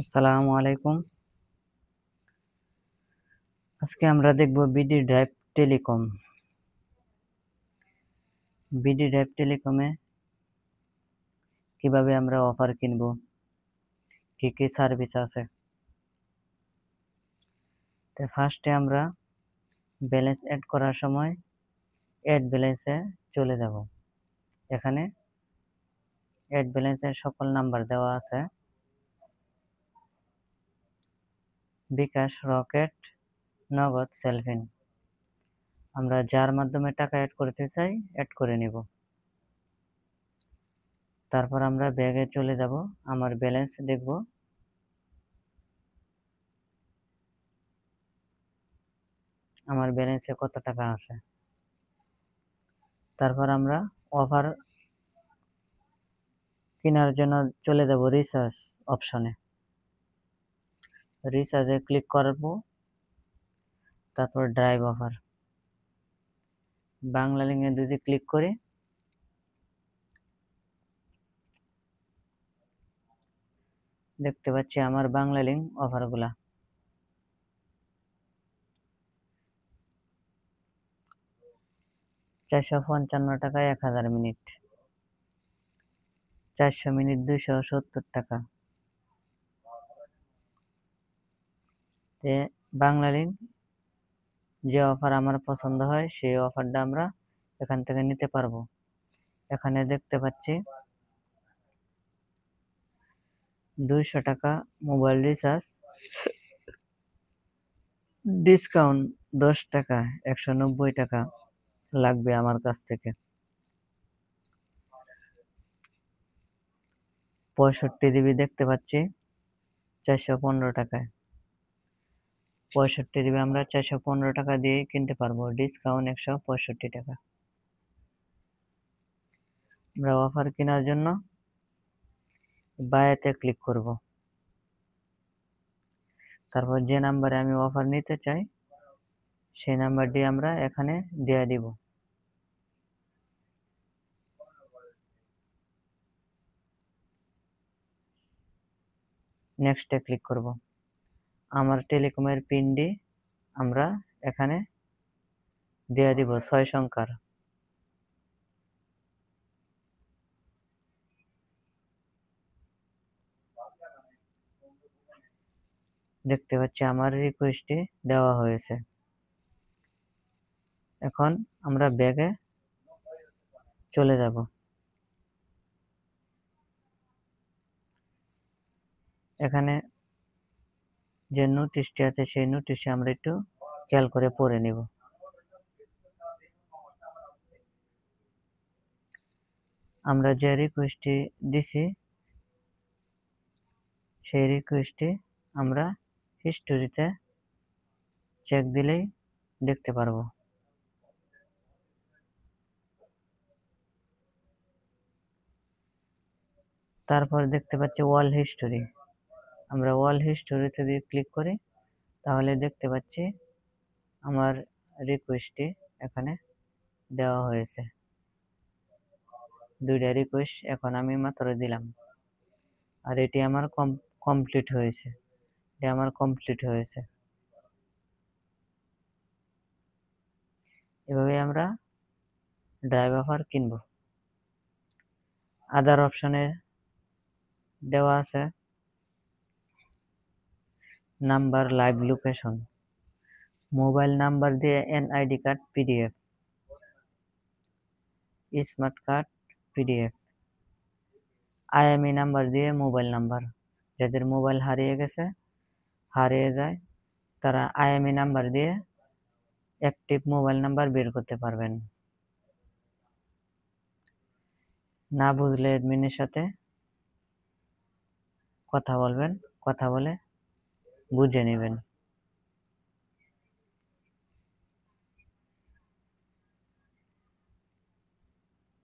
আসসালামু আলাইকুম। আজকে আমরা দেখব BD drive telecom. BD drive টেলিকমে কিভাবে আমরা অফার কিনব, কি কি সার্ভিস আছে। তো ফার্স্টে আমরা ব্যালেন্স অ্যাড করার সময় অ্যাড ব্যালেন্সে চলে যাব। এখানে অ্যাড ব্যালেন্সের সকল নাম্বার দেওয়া আছে। বিকাশ, রকেট, নগদ, সেলফিন। আমরা যার মাধ্যমে টাকা অ্যাড করতে চাই অ্যাড করে নিব। তারপর আমরা ব্যাগে চলে যাব, আমার ব্যালেন্স দেখব। আমার ব্যালেন্সে কত টাকা আছে। তারপর আমরা অফার কেনার জন্য চলে যাব রিচার্জ অপশনে। রিচার্জে ক্লিক করব, তারপর ড্রাইভ অফার বাংলা লিঙ্কে যদি ক্লিক করি, দেখতে পাচ্ছি আমার বাংলা লিঙ্ক অফারগুলা। টাকায় 1000 মিনিট, 400 মিনিট 270 টাকা। বাংলা লিঙ্ক যে অফার আমার পছন্দ হয় সেই অফারটা আমরা এখান থেকে নিতে পারবো। এখানে দেখতে পাচ্ছি 200 টাকা মোবাইল রিচার্জ, ডিসকাউন্ট 10 টাকা, 190 টাকা লাগবে আমার কাছ থেকে। 65 জিবি দেখতে পাচ্ছি 415 টাকায়। 65 জিবি আমরা 415 টাকা দিয়ে কিনতে পারবো, ডিসকাউন্ট 165 টাকা। আমরা অফার কেনার জন্য বায়াতে ক্লিক করব। তারপর যে নাম্বারে আমি অফার নিতে চাই সেই নাম্বারটি আমরা এখানে দিয়ে দিব। নেক্সটে ক্লিক করব। আমার টেলিকমের পিনটি আমরা এখানে দিয়ে দিব 6 সংখ্যার। দেখতে পাচ্ছি আমার রিকোয়েস্টটি দেওয়া হয়েছে। এখন আমরা ব্যাগে চলে যাব। এখানে যে নোটিশটি আছে সেই নোটিশে আমরা একটু খেয়াল করে পড়ে নিব। আমরা যে রিকোয়েস্টটি দিছি সেই রিকোয়েস্টটি আমরা হিস্টোরিতে চেক দিলেই দেখতে পারবো। তারপর দেখতে পাচ্ছি ওয়াল হিস্টোরি। আমরা ওয়াল হিস্টোরিতে যদি ক্লিক করি তাহলে দেখতে পাচ্ছি আমার রিকোয়েস্টটি এখানে দেওয়া হয়েছে। 2টা রিকোয়েস্ট এখন আমি মাত্র দিলাম, আর এটি আমার কমপ্লিট হয়েছে। এভাবে আমরা ড্রাইভ অফার কিনব। আদার অপশনে দেওয়া আছে number, live location, mobile number দিয়ে NID card PDF, smart card PDF, IMEI number দিয়ে মোবাইল নাম্বার। যাদের মোবাইল হারিয়ে যায় তারা আইএমই নাম্বার দিয়ে অ্যাক্টিভ মোবাইল নাম্বার বের করতে পারবেন। না বুঝলে অ্যাডমিনের সাথে কথা বলবেন, কথা বলে বুঝে নেবেন।